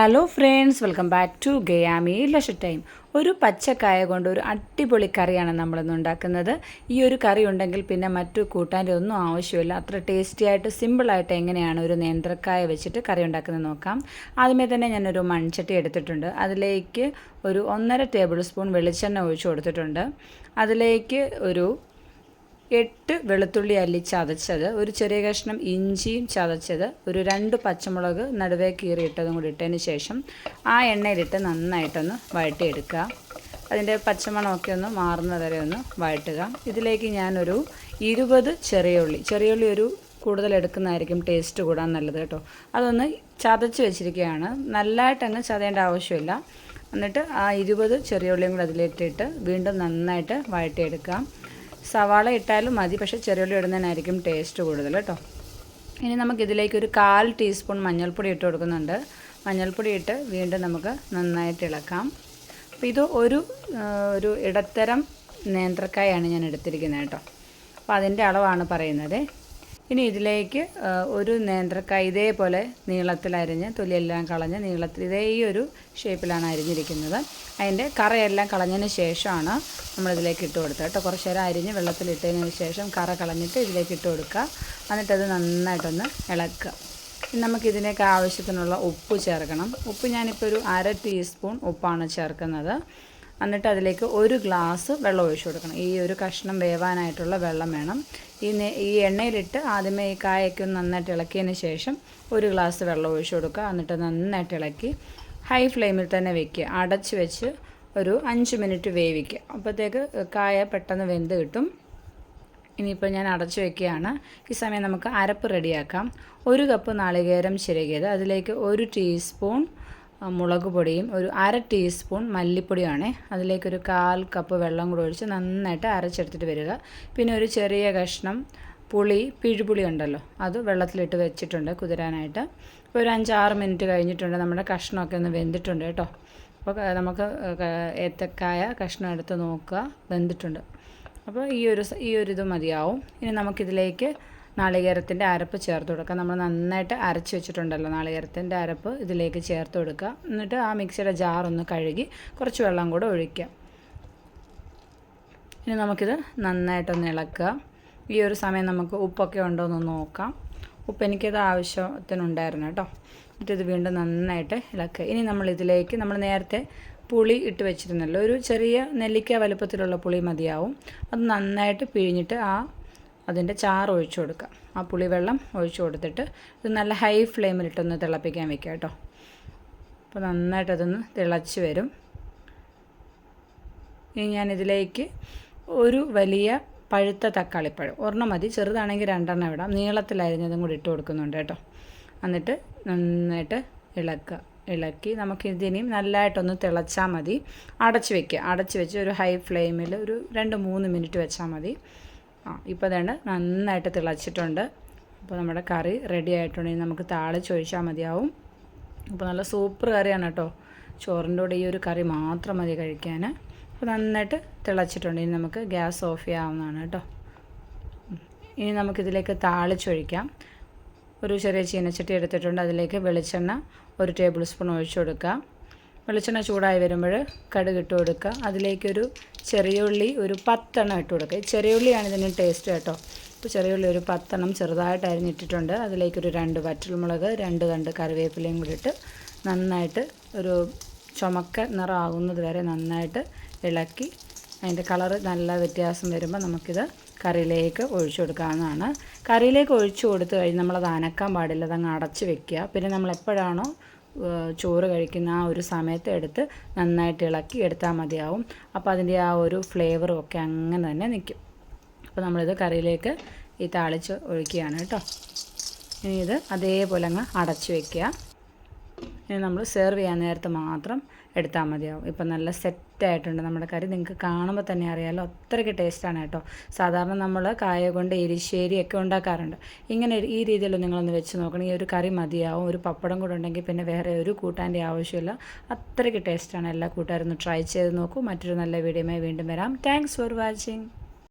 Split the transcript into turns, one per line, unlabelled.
Hello friends, welcome back to ഗയാമി ലഷ time. ഒരു പച്ചക്കായ കൊണ്ട് ഒരു അടിപൊളി കറിയാണ് നമ്മളിന്ന് ഉണ്ടാക്കുന്നത്. ഈ ഒരു കറി ഉണ്ടെങ്കിൽ പിന്നെ മറ്റു കൂട്ടാൻ്റെ ഒന്നും ആവശ്യമില്ല. അത്ര ടേസ്റ്റി ആയിട്ട് സിമ്പിളായിട്ട് എങ്ങനെയാണ് ഒരു നേന്ത്രക്കായ വെച്ചിട്ട് കറി ഉണ്ടാക്കുന്നത് നോക്കാം. ആദ്യമേ തന്നെ ഞാനൊരു മൺചട്ടി എടുത്തിട്ടുണ്ട്. അതിലേക്ക് ഒരു 1.5 ടേബിൾ സ്പൂൺ വെളിച്ചെണ്ണ ഒഴിച്ചു കൊടുത്തിട്ടുണ്ട്. അതിലേക്ക് ഒരു 8 വെളുത്തുള്ളി അല്ലി ചതച്ചത്, ഒരു ചെറിയ കഷ്ണം ഇഞ്ചിയും ചതച്ചത്, ഒരു 2 പച്ചമുളക് നടുവേ കീറിയിട്ടതും കൂടി ഇട്ടതിന് ശേഷം ആ എണ്ണയിലിട്ട് നന്നായിട്ടൊന്ന് വഴറ്റിയെടുക്കുക. അതിൻ്റെ പച്ചമണമൊക്കെ ഒന്ന് മാറുന്നത് വരെ ഒന്ന് വഴറ്റുക. ഇതിലേക്ക് ഞാനൊരു 20 ചെറിയുള്ളി ഒരു കൂടുതൽ എടുക്കുന്നതായിരിക്കും ടേസ്റ്റ് കൂടാൻ നല്ലത് കേട്ടോ. അതൊന്ന് ചതച്ച് വെച്ചിരിക്കുകയാണ്. നല്ലതായിട്ടങ്ങ് ചതയേണ്ട ആവശ്യമില്ല. എന്നിട്ട് ആ 20 ചെറിയുള്ളിയും കൂടി അതിലിട്ടിട്ട് വീണ്ടും നന്നായിട്ട് വഴറ്റിയെടുക്കാം. സവാള ഇട്ടാലും മതി, പക്ഷേ ചെറിയുള്ളി ഇടുന്നതിനായിരിക്കും ടേസ്റ്റ് കൂടുതൽ കേട്ടോ. ഇനി നമുക്കിതിലേക്ക് ഒരു 1/4 ടീസ്പൂൺ മഞ്ഞൾപ്പൊടി ഇട്ട് കൊടുക്കുന്നുണ്ട്. മഞ്ഞൾപ്പൊടി ഇട്ട് വീണ്ടും നമുക്ക് നന്നായിട്ട് ഇളക്കാം. അപ്പോൾ ഇത് ഒരു ഇടത്തരം നേന്ത്രക്കായാണ് ഞാൻ എടുത്തിരിക്കുന്നത് കേട്ടോ. അപ്പോൾ അതിൻ്റെ അളവാണ് പറയുന്നത്. ഇനി ഇതിലേക്ക് ഒരു നേന്ത്രക്കായ ഇതേപോലെ നീളത്തിലരിഞ്ഞ് തൊലിയെല്ലാം കളഞ്ഞ് നീളത്തിൽ ഇതേ ഈ ഒരു ഷേപ്പിലാണ് അരിഞ്ഞിരിക്കുന്നത്. അതിൻ്റെ കറയെല്ലാം കളഞ്ഞതിന് ശേഷമാണ് നമ്മളിതിലേക്ക് ഇട്ട് കൊടുത്തത് കേട്ടോ. കുറച്ച് നേരം അരിഞ്ഞ് വെള്ളത്തിലിട്ടതിന് ശേഷം കറ കളഞ്ഞിട്ട് ഇതിലേക്ക് ഇട്ട് കൊടുക്കുക. എന്നിട്ടത് നന്നായിട്ടൊന്ന് ഇളക്കുക. ഇനി നമുക്കിതിനേക്ക് ആവശ്യത്തിനുള്ള ഉപ്പ് ചേർക്കണം. ഉപ്പ് ഞാനിപ്പോൾ ഒരു 1/2 ടീസ്പൂൺ ഉപ്പാണ് ചേർക്കുന്നത്. എന്നിട്ട് അതിലേക്ക് 1 ഗ്ലാസ് വെള്ളം ഒഴിച്ചു കൊടുക്കണം. ഈ ഒരു കഷ്ണം വേവാനായിട്ടുള്ള വെള്ളം വേണം. ഈ എണ്ണയിലിട്ട് ആദ്യമേ ഈ കായൊക്കെ ഒന്ന് നന്നായിട്ട് ഇളക്കിയതിന് ശേഷം 1 ഗ്ലാസ് വെള്ളം ഒഴിച്ചു കൊടുക്കുക. എന്നിട്ട് നന്നായിട്ട് ഇളക്കി ഹൈ ഫ്ലെയിമിൽ തന്നെ വെക്കുക. അടച്ച് വെച്ച് ഒരു 5 മിനിറ്റ് വേവിക്കുക. അപ്പോഴത്തേക്ക് കായ പെട്ടെന്ന് വെന്ത് കിട്ടും. ഇനിയിപ്പോൾ ഞാൻ അടച്ചു വയ്ക്കുകയാണ്. ഈ സമയം നമുക്ക് അരപ്പ് റെഡിയാക്കാം. 1 കപ്പ് നാളികേരം ചിരകിയത്, അതിലേക്ക് 1 ടീസ്പൂൺ മുളക് പൊടിയും ഒരു 1/2 ടീസ്പൂൺ മല്ലിപ്പൊടിയാണ്. അതിലേക്കൊരു 1/4 കപ്പ് വെള്ളം കൂടി ഒഴിച്ച് നന്നായിട്ട് അരച്ചെടുത്തിട്ട് വരിക. പിന്നെ ഒരു ചെറിയ കഷ്ണം പിഴുപുളി ഉണ്ടല്ലോ, അത് വെള്ളത്തിലിട്ട് വെച്ചിട്ടുണ്ട് കുതിരാനായിട്ട്. ഇപ്പോൾ ഒരു 5-6 മിനിറ്റ് കഴിഞ്ഞിട്ടുണ്ട്. നമ്മുടെ കഷ്ണമൊക്കെ ഒന്ന് വെന്തിട്ടുണ്ട് കേട്ടോ. അപ്പോൾ നമുക്ക് ഏത്തക്കായ കഷ്ണം എടുത്ത് നോക്കുക, വെന്തിട്ടുണ്ട്. അപ്പോൾ ഈ ഒരു ഇത് മതിയാവും. ഇനി നമുക്കിതിലേക്ക് നാളികേരത്തിൻ്റെ അരപ്പ് ചേർത്ത് കൊടുക്കാം. നമ്മൾ നന്നായിട്ട് അരച്ച് വെച്ചിട്ടുണ്ടല്ലോ നാളികേരത്തിൻ്റെ അരപ്പ്, ഇതിലേക്ക് ചേർത്ത് കൊടുക്കുക. എന്നിട്ട് ആ മിക്സിയുടെ ജാറൊന്ന് കഴുകി കുറച്ച് വെള്ളം കൂടെ ഒഴിക്കുക. ഇനി നമുക്കിത് നന്നായിട്ടൊന്ന് ഇളക്കുക. ഈ ഒരു സമയം നമുക്ക് ഉപ്പൊക്കെ ഉണ്ടോ എന്ന് നോക്കാം. ഉപ്പ് എനിക്കത് ആവശ്യത്തിനുണ്ടായിരുന്നു കേട്ടോ. എന്നിട്ടിത് വീണ്ടും നന്നായിട്ട് ഇളക്കുക. ഇനി നമ്മൾ നേരത്തെ പുളി ഇട്ട് വെച്ചിരുന്നല്ലോ, ഒരു ചെറിയ നെല്ലിക്ക വലുപ്പത്തിലുള്ള പുളി മതിയാവും. അത് നന്നായിട്ട് പിഴിഞ്ഞിട്ട് അതിൻ്റെ ചാറ് ഒഴിച്ചു കൊടുക്കുക. ആ പുളിവെള്ളം ഒഴിച്ചു കൊടുത്തിട്ട് ഇത് നല്ല ഹൈ ഫ്ലെയിമിലിട്ടൊന്ന് തിളപ്പിക്കാൻ വെക്കുക കേട്ടോ. അപ്പോൾ നന്നായിട്ടതൊന്ന് തിളച്ച് വരും. ഇനി ഞാനിതിലേക്ക് ഒരു വലിയ പഴുത്ത തക്കാളിപ്പഴം, ഒരെണ്ണം മതി, ചെറുതാണെങ്കിൽ 2 ഇടാം, നീളത്തിലരിഞ്ഞതും കൂടി ഇട്ട് കൊടുക്കുന്നുണ്ട് കേട്ടോ. എന്നിട്ട് നന്നായിട്ട് ഇളക്കി നമുക്കിതിനെയും നല്ലതായിട്ടൊന്ന് തിളച്ചാൽ മതി. അടച്ച് വെച്ച് ഒരു ഹൈ ഫ്ലെയിമിൽ ഒരു 2-3 മിനിറ്റ് വെച്ചാൽ മതി. ഇപ്പോൾ അതാണ് നന്നായിട്ട് തിളച്ചിട്ടുണ്ട്. അപ്പോൾ നമ്മുടെ കറി റെഡി ആയിട്ടുണ്ടെങ്കിൽ നമുക്ക് താളിച്ചൊഴിച്ചാൽ മതിയാവും. അപ്പോൾ നല്ല സൂപ്പർ കറിയാണ് കേട്ടോ. ചോറിൻ്റെ കൂടെ ഈ ഒരു കറി മാത്രം മതി കഴിക്കാൻ. അപ്പോൾ നന്നായിട്ട് തിളച്ചിട്ടുണ്ട്. ഇനി നമുക്ക് ഗ്യാസ് ഓഫ് ചെയ്യാവുന്നതാണ് കേട്ടോ. ഇനി നമുക്കിതിലേക്ക് താളിച്ചൊഴിക്കാം. ഒരു ചെറിയ ചീനച്ചട്ടി എടുത്തിട്ടുണ്ട്. അതിലേക്ക് വെളിച്ചെണ്ണ 1 ടേബിൾ സ്പൂൺ ഒഴിച്ചു കൊടുക്കുക. വെളിച്ചെണ്ണ ചൂടായി വരുമ്പോൾ കടുക് ഇട്ട് കൊടുക്കുക. അതിലേക്കൊരു ചെറിയുള്ളി ഒരു 10 എണ്ണം ഇട്ട് കൊടുക്കുക. ചെറിയുള്ളിയാണ് ഇതിന് ടേസ്റ്റ് കേട്ടോ. ഇപ്പോൾ ചെറിയുള്ളി ഒരു 10 എണ്ണം ചെറുതായിട്ട് അരിഞ്ഞിട്ടിട്ടുണ്ട്. അതിലേക്കൊരു 2 വറ്റൽമുളക്, 2 തണ്ട് കറിവേപ്പിലയും കൂടി ഇട്ട് നന്നായിട്ട് ഒരു ചുമക്ക നിറമാകുന്നത് വരെ നന്നായിട്ട് ഇളക്കി അതിൻ്റെ കളറ് നല്ല വ്യത്യാസം വരുമ്പോൾ നമുക്കിത് കറിയിലേക്ക് ഒഴിച്ചു കൊടുക്കാവുന്നതാണ്. കറിയിലേക്ക് ഒഴിച്ചു കൊടുത്തു കഴിഞ്ഞ് നമ്മളത് അനക്കാൻ പാടില്ല, അതങ്ങ് അടച്ച് വെക്കുക. പിന്നെ നമ്മൾ എപ്പോഴാണോ ചോറ് കഴിക്കുന്ന ആ ഒരു സമയത്ത് എടുത്ത് നന്നായിട്ട് ഇളക്കി എടുത്താൽ മതിയാവും. അപ്പോൾ അതിൻ്റെ ആ ഒരു ഫ്ലേവറും ഒക്കെ അങ്ങനെ തന്നെ നിൽക്കും. അപ്പോൾ നമ്മളിത് കറിയിലേക്ക് ഈ താളിച്ച് ഒഴിക്കുകയാണ് കേട്ടോ. ഇനി ഇത് അതേപോലെ അങ്ങ് അടച്ച് വയ്ക്കുക. ഇനി നമ്മൾ സെർവ് ചെയ്യാൻ നേരത്ത് മാത്രം എടുത്താൽ മതിയാവും. ഇപ്പം നല്ല സെറ്റായിട്ടുണ്ട് നമ്മുടെ കറി. നിങ്ങൾക്ക് കാണുമ്പോൾ തന്നെ അറിയാമല്ലോ, അത്രയ്ക്ക് ടേസ്റ്റാണ് കേട്ടോ. സാധാരണ നമ്മൾ കായ കൊണ്ട് എരിശ്ശേരിയൊക്കെ ഉണ്ടാക്കാറുണ്ട്. ഇങ്ങനെ ഈ രീതിയിൽ നിങ്ങളൊന്ന് വെച്ച് നോക്കണം. ഈ ഒരു കറി മതിയാവും. ഒരു പപ്പടം കൂടെ ഉണ്ടെങ്കിൽ പിന്നെ വേറെ ഒരു കൂട്ടാൻ്റെ ആവശ്യമില്ല. അത്രയ്ക്ക് ടേസ്റ്റാണ്. എല്ലാ കൂട്ടുകാരും ഒന്ന് ട്രൈ ചെയ്ത് നോക്കൂ. മറ്റൊരു നല്ല വീഡിയോയുമായി വീണ്ടും വരാം. Thanks for watching.